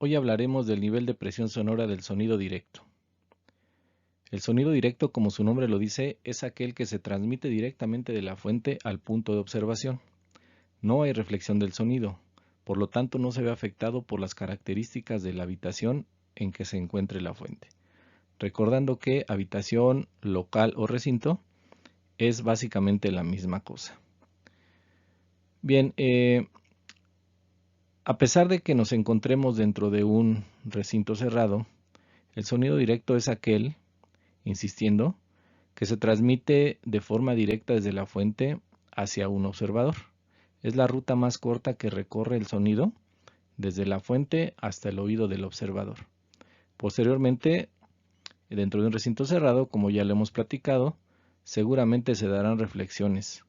Hoy hablaremos del nivel de presión sonora del sonido directo. El sonido directo, como su nombre lo dice, es aquel que se transmite directamente de la fuente al punto de observación. No hay reflexión del sonido, por lo tanto no se ve afectado por las características de la habitación en que se encuentre la fuente. Recordando que habitación, local o recinto es básicamente la misma cosa. Bien, a pesar de que nos encontremos dentro de un recinto cerrado, el sonido directo es aquel, insistiendo, que se transmite de forma directa desde la fuente hacia un observador. Es la ruta más corta que recorre el sonido desde la fuente hasta el oído del observador. Posteriormente, dentro de un recinto cerrado, como ya lo hemos platicado, seguramente se darán reflexiones,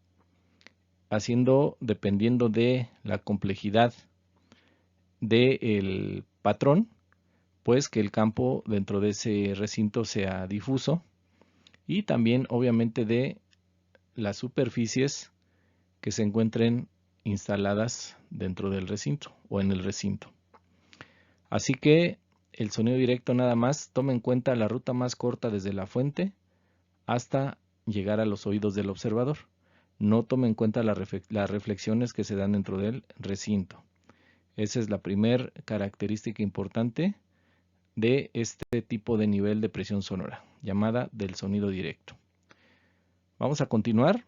dependiendo de la complejidad del patrón, pues que el campo dentro de ese recinto sea difuso, y también obviamente de las superficies que se encuentren instaladas dentro del recinto o en el recinto. Así que el sonido directo nada más toma en cuenta la ruta más corta desde la fuente hasta llegar a los oídos del observador. No toma en cuenta las reflexiones que se dan dentro del recinto. Esa es la primera característica importante de este tipo de nivel de presión sonora, llamada del sonido directo. Vamos a continuar.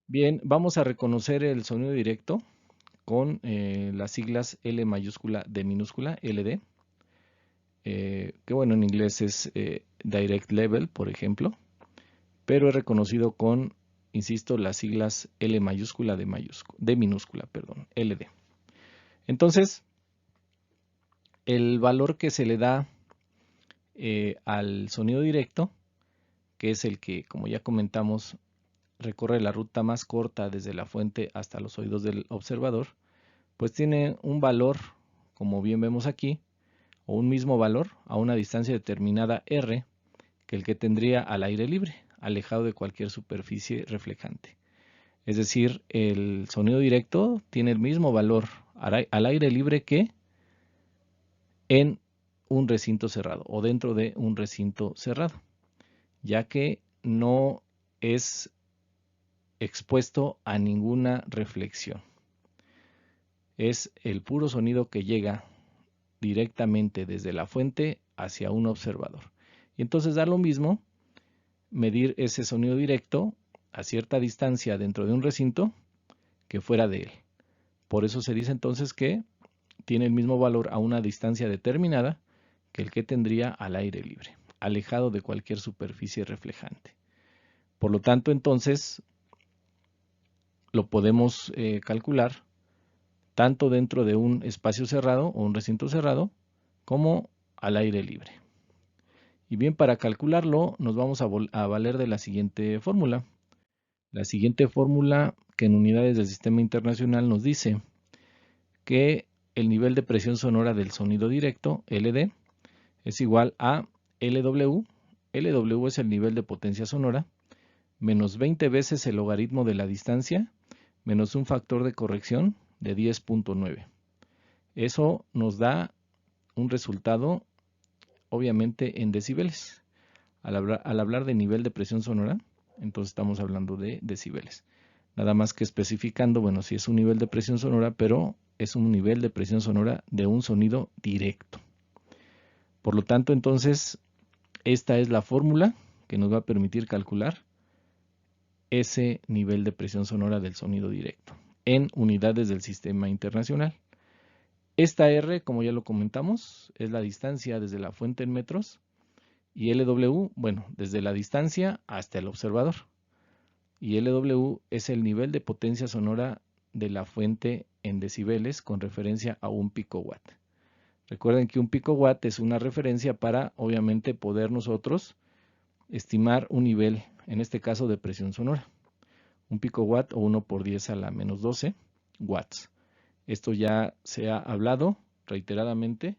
Bien, vamos a reconocer el sonido directo con las siglas L mayúscula, D minúscula, LD, que bueno, en inglés es Direct Level, por ejemplo, pero es reconocido con, insisto, las siglas L mayúscula, D minúscula, perdón, LD. Entonces, el valor que se le da al sonido directo, que es el que, como ya comentamos, recorre la ruta más corta desde la fuente hasta los oídos del observador, pues tiene un valor, como bien vemos aquí, o un mismo valor a una distancia determinada R que el que tendría al aire libre, alejado de cualquier superficie reflejante. Es decir, el sonido directo tiene el mismo valor al aire libre que en un recinto cerrado o dentro de un recinto cerrado, ya que no es expuesto a ninguna reflexión. Es el puro sonido que llega directamente desde la fuente hacia un observador. Y entonces da lo mismo medir ese sonido directo a cierta distancia dentro de un recinto que fuera de él. Por eso se dice entonces que tiene el mismo valor a una distancia determinada que el que tendría al aire libre, alejado de cualquier superficie reflejante. Por lo tanto, entonces, lo podemos calcular tanto dentro de un espacio cerrado o un recinto cerrado como al aire libre. Y bien, para calcularlo nos vamos a valer de la siguiente fórmula. La siguiente fórmula, que en unidades del sistema internacional nos dice que el nivel de presión sonora del sonido directo, LD, es igual a LW. LW es el nivel de potencia sonora, menos 20 veces el logaritmo de la distancia, menos un factor de corrección de 10.9. Eso nos da un resultado, obviamente, en decibeles. Al hablar de nivel de presión sonora, entonces estamos hablando de decibeles. Nada más que especificando, bueno, si es un nivel de presión sonora, pero es un nivel de presión sonora de un sonido directo. Por lo tanto, entonces, esta es la fórmula que nos va a permitir calcular ese nivel de presión sonora del sonido directo en unidades del sistema internacional. Esta R, como ya lo comentamos, es la distancia desde la fuente en metros, y LW, bueno, desde la distancia hasta el observador. Y LW es el nivel de potencia sonora de la fuente en decibeles con referencia a un picowatt. Recuerden que un picowatt es una referencia para, obviamente, poder nosotros estimar un nivel, en este caso de presión sonora. Un picowatt o 1 por 10 a la menos 12 watts. Esto ya se ha hablado reiteradamente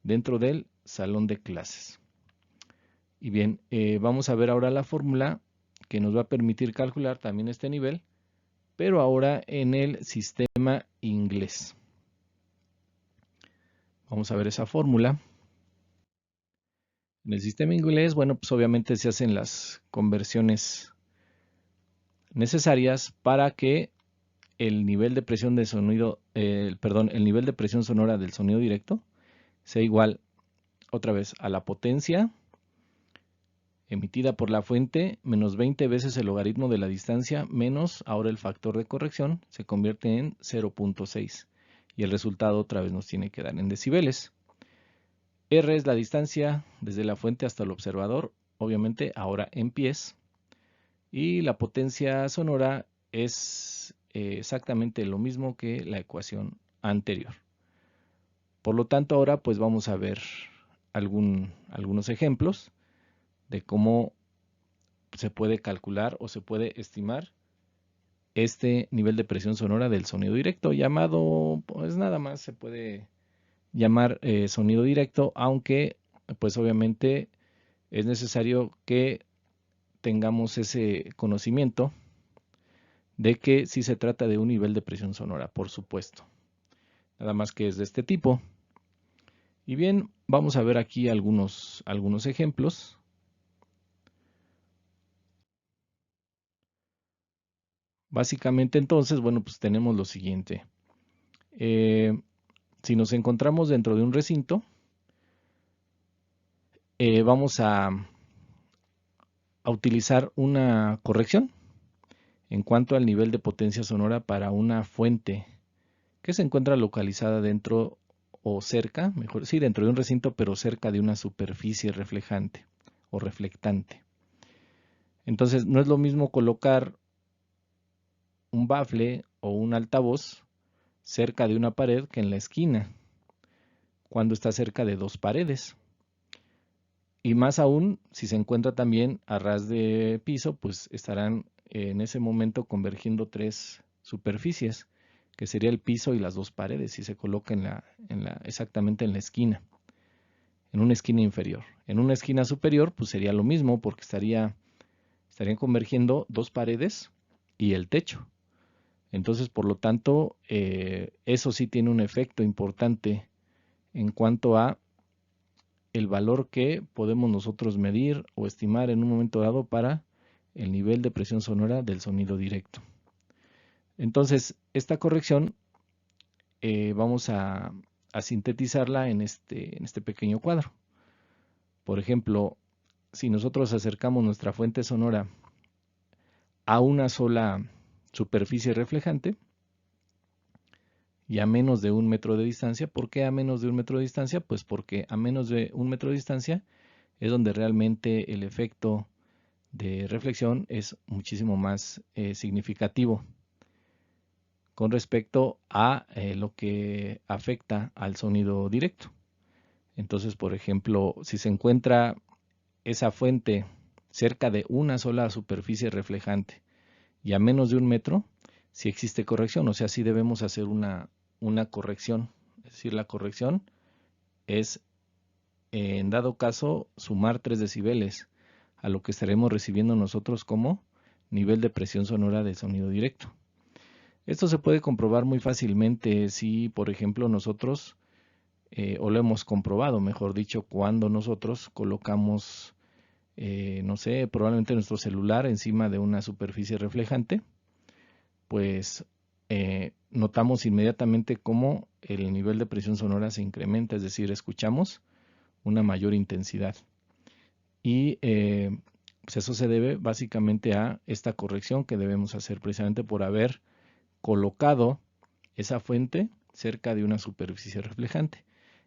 dentro del salón de clases. Y bien, vamos a ver ahora la fórmula que nos va a permitir calcular también este nivel, pero ahora en el sistema inglés. Vamos a ver esa fórmula. En el sistema inglés, bueno, pues obviamente se hacen las conversiones necesarias para que el nivel de presión de sonido, el nivel de presión sonora del sonido directo sea igual otra vez a la potencia emitida por la fuente menos 20 veces el logaritmo de la distancia menos ahora el factor de corrección se convierte en 0.6 y el resultado otra vez nos tiene que dar en decibeles. R es la distancia desde la fuente hasta el observador, obviamente ahora en pies, y la potencia sonora es exactamente lo mismo que la ecuación anterior. Por lo tanto, ahora pues vamos a ver algunos ejemplos de cómo se puede calcular o se puede estimar este nivel de presión sonora del sonido directo, llamado, pues nada más se puede llamar sonido directo, aunque pues obviamente es necesario que tengamos ese conocimiento de que sí se trata de un nivel de presión sonora, por supuesto. Nada más que es de este tipo. Y bien, vamos a ver aquí algunos ejemplos. Básicamente entonces, bueno, pues tenemos lo siguiente. Si nos encontramos dentro de un recinto, vamos a utilizar una corrección en cuanto al nivel de potencia sonora para una fuente que se encuentra localizada dentro o cerca, mejor sí, dentro de un recinto, pero cerca de una superficie reflejante o reflectante. Entonces, no es lo mismo colocar un bafle o un altavoz cerca de una pared que en la esquina, cuando está cerca de dos paredes. Y más aún, si se encuentra también a ras de piso, pues estarán en ese momento convergiendo tres superficies, que sería el piso y las dos paredes, si se coloca exactamente en la esquina, en una esquina inferior. En una esquina superior, pues sería lo mismo, porque estarían convergiendo dos paredes y el techo. Entonces, por lo tanto, eso sí tiene un efecto importante en cuanto a el valor que podemos nosotros medir o estimar en un momento dado para el nivel de presión sonora del sonido directo. Entonces, esta corrección vamos a sintetizarla en este pequeño cuadro. Por ejemplo, si nosotros acercamos nuestra fuente sonora a una sola superficie reflejante y a menos de 1 metro de distancia, ¿por qué a menos de 1 metro de distancia? Pues porque a menos de 1 metro de distancia es donde realmente el efecto de reflexión es muchísimo más significativo con respecto a lo que afecta al sonido directo. Entonces, por ejemplo, si se encuentra esa fuente cerca de una sola superficie reflejante y a menos de 1 metro, si existe corrección, o sea, sí debemos hacer una corrección. Es decir, la corrección es, en dado caso, sumar 3 decibeles a lo que estaremos recibiendo nosotros como nivel de presión sonora de sonido directo. Esto se puede comprobar muy fácilmente si, por ejemplo, nosotros, o lo hemos comprobado, mejor dicho, cuando nosotros colocamos, no sé, probablemente nuestro celular encima de una superficie reflejante, pues notamos inmediatamente cómo el nivel de presión sonora se incrementa, es decir, escuchamos una mayor intensidad. Y pues eso se debe básicamente a esta corrección que debemos hacer precisamente por haber colocado esa fuente cerca de una superficie reflejante.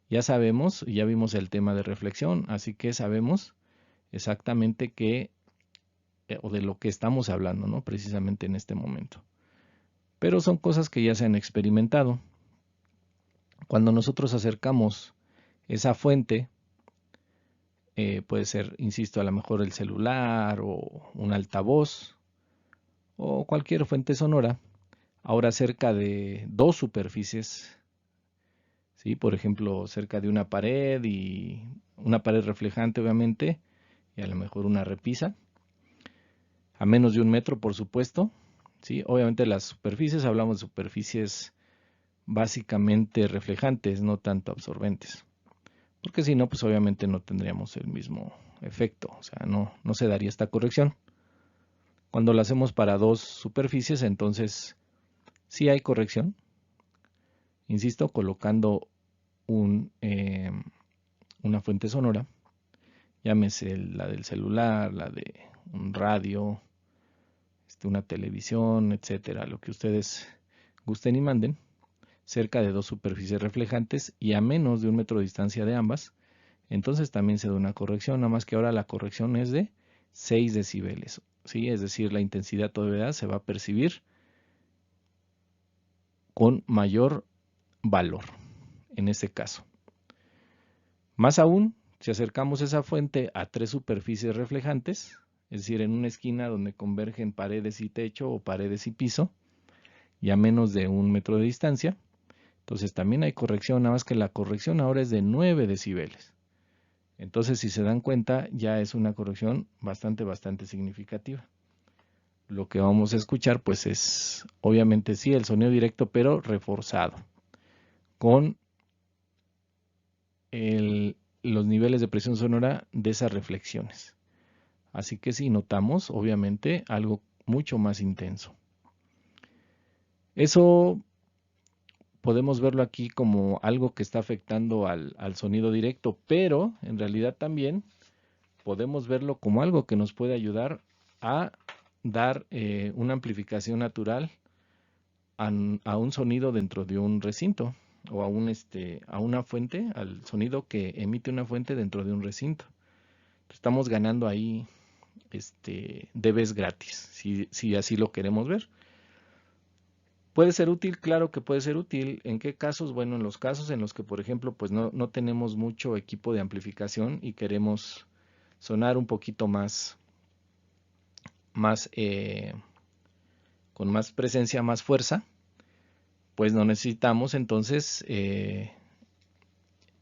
Ya sabemos, ya vimos el tema de reflexión, así que sabemos exactamente qué o de lo que estamos hablando, ¿no? Precisamente en este momento. Pero son cosas que ya se han experimentado. Cuando nosotros acercamos esa fuente, puede ser, insisto, a lo mejor el celular o un altavoz o cualquier fuente sonora, ahora cerca de dos superficies, ¿sí? Por ejemplo, cerca de una pared y una pared reflejante, obviamente, y a lo mejor una repisa, a menos de 1 metro, por supuesto, ¿sí? Obviamente las superficies, hablamos de superficies básicamente reflejantes, no tanto absorbentes. Porque si no, pues obviamente no tendríamos el mismo efecto, o sea, no se daría esta corrección. Cuando lo hacemos para dos superficies, entonces sí hay corrección. Insisto, colocando una fuente sonora, llámese la del celular, la de un radio, una televisión, etcétera, lo que ustedes gusten y manden, cerca de dos superficies reflejantes y a menos de 1 metro de distancia de ambas, entonces también se da una corrección, nada más que ahora la corrección es de 6 decibeles, ¿sí? Es decir, la intensidad todavía se va a percibir con mayor valor en este caso. Más aún, si acercamos esa fuente a 3 superficies reflejantes, es decir, en una esquina donde convergen paredes y techo o paredes y piso, y a menos de 1 metro de distancia, entonces también hay corrección, nada más que la corrección ahora es de 9 decibeles. Entonces, si se dan cuenta, ya es una corrección bastante significativa. Lo que vamos a escuchar, pues es, obviamente sí, el sonido directo, pero reforzado, con los niveles de presión sonora de esas reflexiones. Así que sí, notamos, obviamente, algo mucho más intenso. Eso podemos verlo aquí como algo que está afectando al sonido directo, pero en realidad también podemos verlo como algo que nos puede ayudar a dar una amplificación natural a un sonido dentro de un recinto o a una fuente, al sonido que emite una fuente dentro de un recinto. Estamos ganando ahí dBs gratis, si así lo queremos ver. ¿Puede ser útil? Claro que puede ser útil. ¿En qué casos? Bueno, en los casos en los que, por ejemplo, pues no tenemos mucho equipo de amplificación y queremos sonar un poquito más con más presencia, más fuerza, pues no necesitamos entonces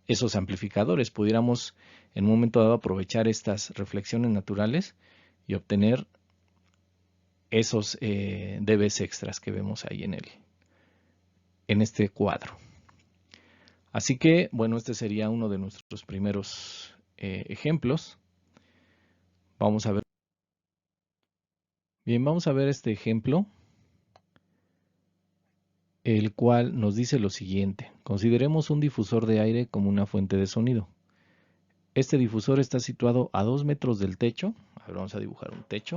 esos amplificadores. Pudiéramos en un momento dado aprovechar estas reflexiones naturales y obtener esos dBs extras que vemos ahí en este cuadro. Así que, bueno, este sería uno de nuestros primeros ejemplos. Vamos a ver. Bien, vamos a ver este ejemplo, el cual nos dice lo siguiente. Consideremos un difusor de aire como una fuente de sonido. Este difusor está situado a 2 metros del techo. A ver, vamos a dibujar un techo.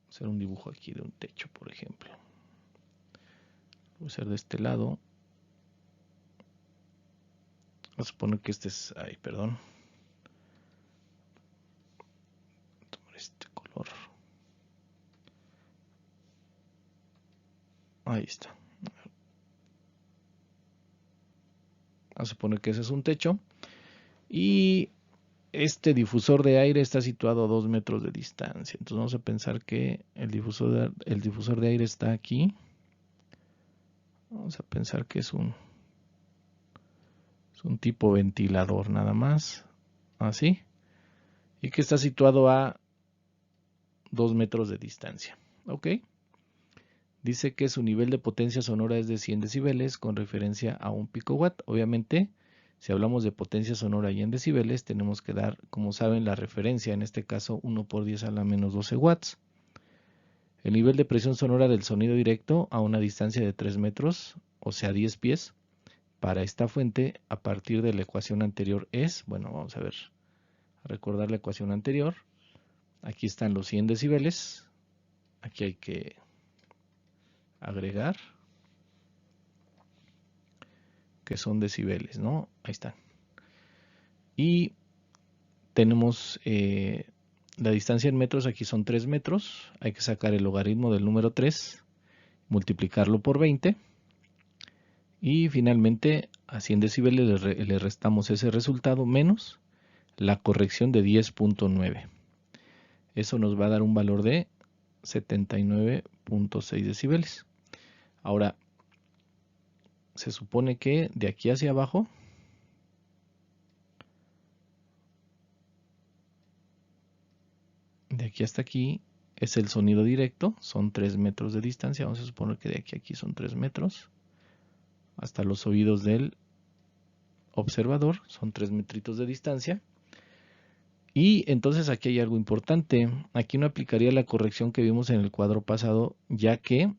Vamos a hacer un dibujo aquí de un techo, por ejemplo. Voy a hacer de este lado. Vamos a suponer que este es... Ay, perdón. Voy a tomar este color. Ahí está. Vamos a suponer que ese es un techo. Y este difusor de aire está situado a 2 metros de distancia. Entonces vamos a pensar que el difusor de aire está aquí. Vamos a pensar que es un tipo ventilador nada más. Así. Y que está situado a 2 metros de distancia. ¿Ok? Dice que su nivel de potencia sonora es de 100 decibeles con referencia a 1 picowatt. Obviamente, si hablamos de potencia sonora y en decibeles, tenemos que dar, como saben, la referencia, en este caso 1 por 10 a la menos 12 watts. El nivel de presión sonora del sonido directo a una distancia de 3 metros, o sea 10 pies, para esta fuente a partir de la ecuación anterior es, bueno, vamos a ver, a recordar la ecuación anterior. Aquí están los 100 decibeles. Aquí hay que agregar, que son decibeles, ¿no? Ahí están. Y tenemos la distancia en metros, aquí son 3 metros. Hay que sacar el logaritmo del número 3, multiplicarlo por 20. Y finalmente a 100 decibeles le restamos ese resultado menos la corrección de 10.9. Eso nos va a dar un valor de 79.6 decibeles. Ahora, se supone que de aquí hacia abajo de aquí hasta aquí es el sonido directo, son 3 metros de distancia. Vamos a suponer que de aquí a aquí son 3 metros. Hasta los oídos del observador son 3 metritos de distancia. Y entonces aquí hay algo importante. Aquí no aplicaría la corrección que vimos en el cuadro pasado, ya que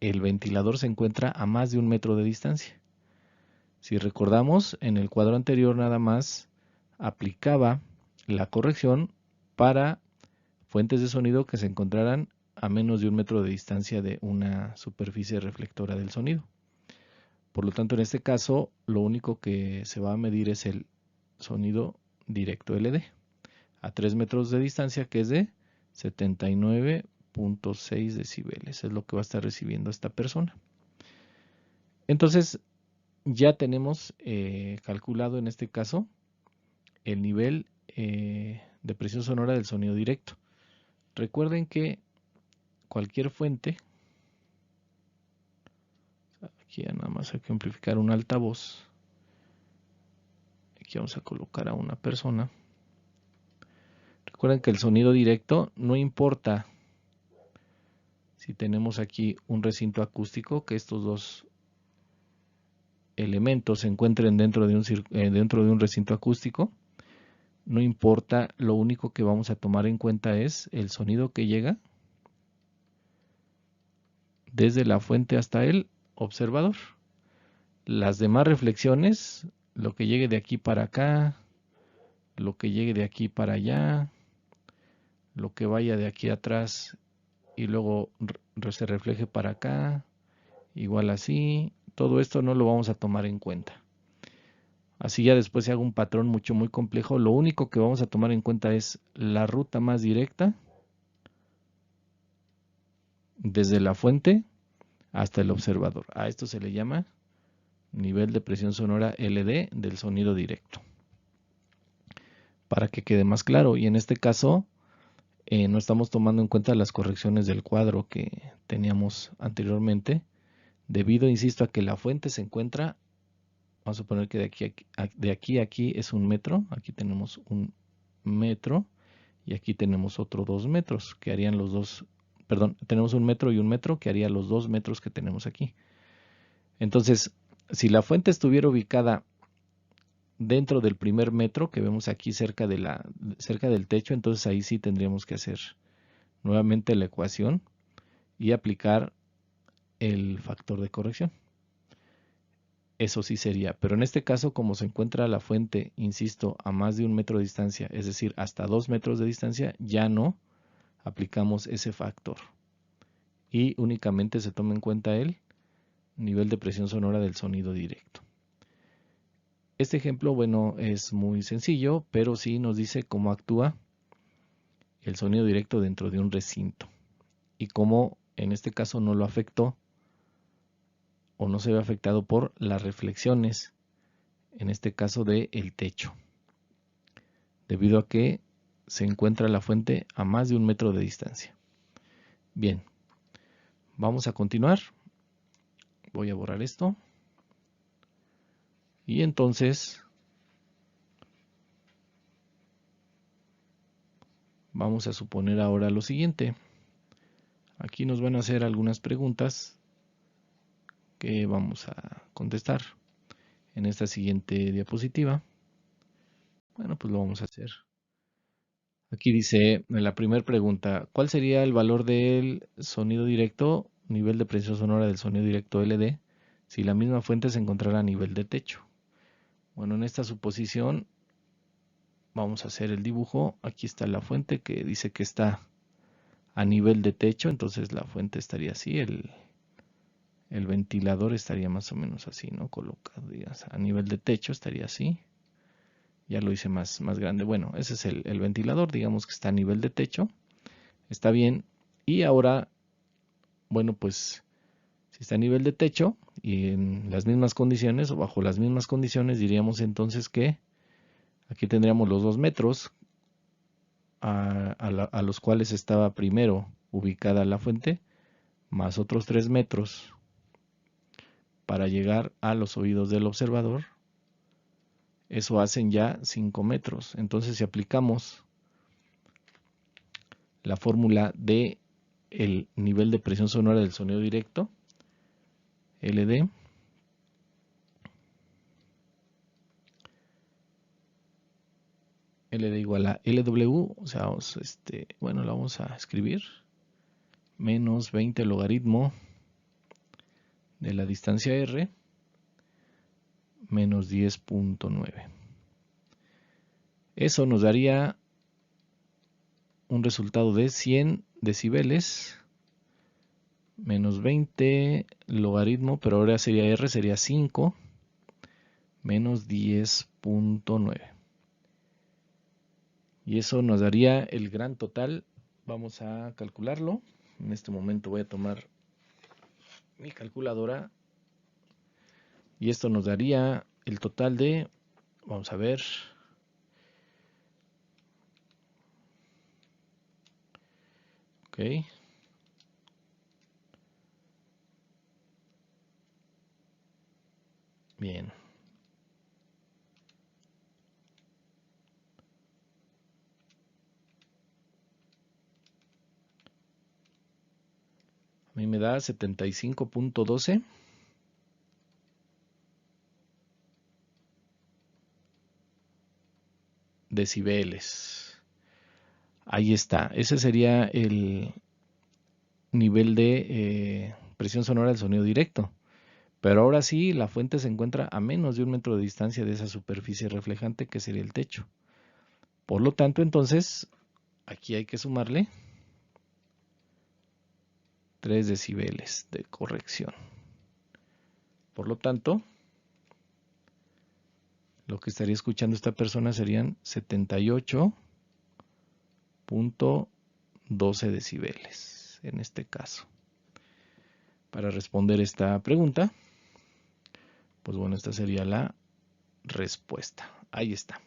el ventilador se encuentra a más de 1 metro de distancia. Si recordamos, en el cuadro anterior nada más aplicaba la corrección para fuentes de sonido que se encontraran a menos de 1 metro de distancia de una superficie reflectora del sonido. Por lo tanto, en este caso, lo único que se va a medir es el sonido directo LD a 3 metros de distancia, que es de 79.6 decibeles. Es lo que va a estar recibiendo esta persona. Entonces, ya tenemos calculado en este caso el nivel de presión sonora del sonido directo. Recuerden que cualquier fuente, aquí ya nada más hay que amplificar un altavoz, aquí vamos a colocar a una persona. Recuerden que el sonido directo no importa si tenemos aquí un recinto acústico, que estos dos elementos se encuentren dentro de un recinto acústico, no importa, lo único que vamos a tomar en cuenta es el sonido que llega desde la fuente hasta el observador. Las demás reflexiones, lo que llegue de aquí para acá, lo que llegue de aquí para allá, lo que vaya de aquí atrás y luego se refleje para acá, igual así, todo esto no lo vamos a tomar en cuenta. Así ya después se haga un patrón muy complejo, lo único que vamos a tomar en cuenta es la ruta más directa desde la fuente hasta el observador. A esto se le llama nivel de presión sonora LD del sonido directo. Para que quede más claro, y en este caso no estamos tomando en cuenta las correcciones del cuadro que teníamos anteriormente, debido, insisto, a que la fuente se encuentra, vamos a suponer que de aquí a aquí es 1 metro, aquí tenemos 1 metro, y aquí tenemos otro 2 metros, que harían los dos, perdón, tenemos 1 metro y 1 metro, que haría los 2 metros que tenemos aquí. Entonces, si la fuente estuviera ubicada dentro del primer metro que vemos aquí cerca del techo, entonces ahí sí tendríamos que hacer nuevamente la ecuación y aplicar el factor de corrección. Eso sí sería, pero en este caso, como se encuentra la fuente, insisto, a más de 1 metro de distancia, es decir, hasta 2 metros de distancia, ya no aplicamos ese factor y únicamente se toma en cuenta el nivel de presión sonora del sonido directo. Este ejemplo, bueno, es muy sencillo, pero sí nos dice cómo actúa el sonido directo dentro de un recinto y cómo en este caso no lo afectó o no se ve afectado por las reflexiones, en este caso del techo, debido a que se encuentra la fuente a más de 1 metro de distancia. Bien, vamos a continuar. Voy a borrar esto. Y entonces vamos a suponer ahora lo siguiente. Aquí nos van a hacer algunas preguntas que vamos a contestar en esta siguiente diapositiva. Bueno, pues lo vamos a hacer. Aquí dice en la primera pregunta, ¿cuál sería el valor del sonido directo, nivel de presión sonora del sonido directo LD, si la misma fuente se encontrara a nivel de techo? Bueno, en esta suposición vamos a hacer el dibujo. Aquí está la fuente que dice que está a nivel de techo, entonces la fuente estaría así, el ventilador estaría más o menos así, ¿no? Colocado, digamos, a nivel de techo estaría así. Ya lo hice más grande. Bueno, ese es el ventilador, digamos que está a nivel de techo. Está bien. Y ahora, bueno, pues si está a nivel de techo y en las mismas condiciones o bajo las mismas condiciones, diríamos entonces que aquí tendríamos los 2 metros a los cuales estaba primero ubicada la fuente, más otros 3 metros para llegar a los oídos del observador. Eso hacen ya 5 metros. Entonces, si aplicamos la fórmula de el nivel de presión sonora del sonido directo, LD, LD igual a LW, o sea, bueno, la vamos a escribir, menos 20 logaritmo de la distancia R, menos 10.9. Eso nos daría un resultado de 100 decibeles menos 20 logaritmo, pero ahora sería R, sería 5 menos 10.9. Y eso nos daría el gran total. Vamos a calcularlo. En este momento voy a tomar mi calculadora. Y esto nos daría el total de, vamos a ver, ok, bien. A mí me da 75.12 decibeles. Ahí está. Ese sería el nivel de presión sonora del sonido directo. Pero ahora sí, la fuente se encuentra a menos de 1 metro de distancia de esa superficie reflejante que sería el techo. Por lo tanto, entonces, aquí hay que sumarle 3 decibeles de corrección. Por lo tanto, lo que estaría escuchando esta persona serían 78.12 decibeles en este caso. Para responder esta pregunta, pues bueno, esta sería la respuesta. Ahí está.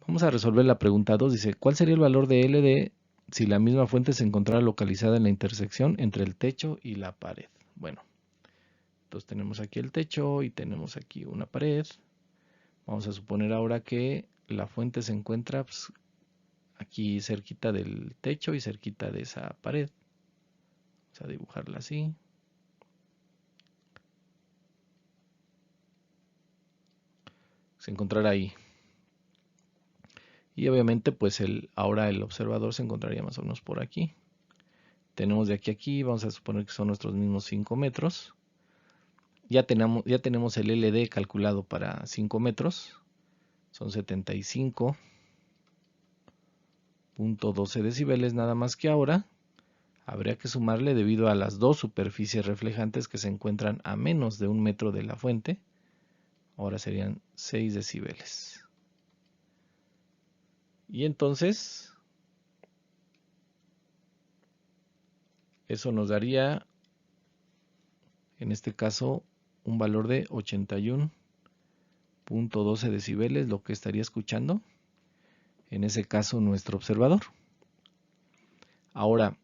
Vamos a resolver la pregunta 2. Dice, ¿cuál sería el valor de LD si la misma fuente se encontrara localizada en la intersección entre el techo y la pared? Bueno, entonces tenemos aquí el techo y tenemos aquí una pared. Vamos a suponer ahora que la fuente se encuentra pues, aquí cerquita del techo y cerquita de esa pared. Vamos a dibujarla así. Se encontrará ahí. Y obviamente pues ahora el observador se encontraría más o menos por aquí. Tenemos de aquí a aquí, vamos a suponer que son nuestros mismos 5 metros. Ya tenemos el LD calculado para 5 metros. Son 75.12 decibeles, nada más que ahora habría que sumarle debido a las dos superficies reflejantes que se encuentran a menos de 1 metro de la fuente. Ahora serían 6 decibeles. Y entonces, eso nos daría, en este caso, un valor de 81.12 decibeles, lo que estaría escuchando, en ese caso, nuestro observador. Ahora,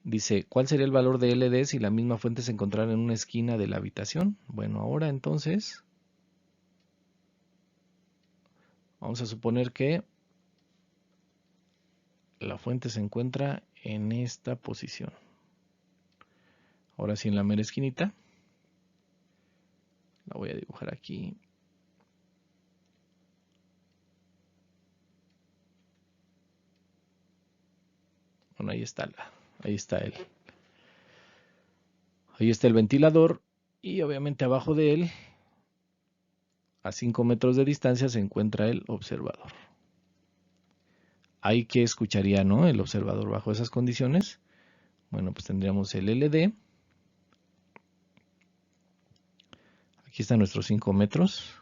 dice, ¿cuál sería el valor de LD si la misma fuente se encontrara en una esquina de la habitación? Bueno, ahora entonces, vamos a suponer que la fuente se encuentra en esta posición. Ahora sí, en la mera esquinita. La voy a dibujar aquí. Bueno, ahí está ahí está el ventilador y obviamente abajo de él, a 5 metros de distancia, se encuentra el observador. Ahí que escucharía, ¿no? El observador bajo esas condiciones. Bueno, pues tendríamos el LD. Aquí están nuestros 5 metros.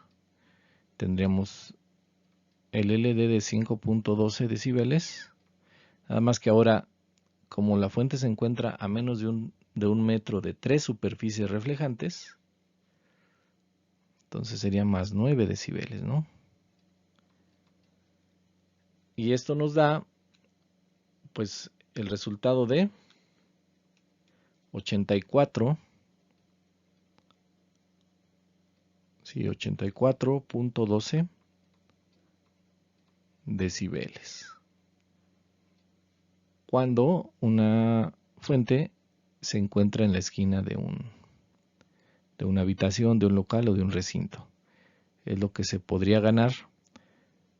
Tendríamos el LD de 5.12 decibeles. Nada más que ahora, como la fuente se encuentra a menos de un metro de 3 superficies reflejantes, entonces sería más 9 decibeles, ¿no? Y esto nos da, pues, el resultado de 84.12 decibeles. cuando una fuente se encuentra en la esquina de una habitación, de un local o de un recinto. Es lo que se podría ganar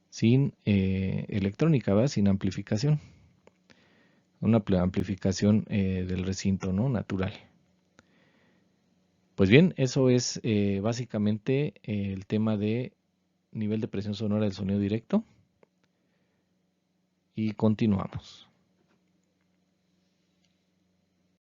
sin electrónica, ¿verdad? Sin amplificación. Una amplificación del recinto, ¿no? Natural. Pues bien, eso es básicamente el tema de nivel de presión sonora del sonido directo. Y continuamos.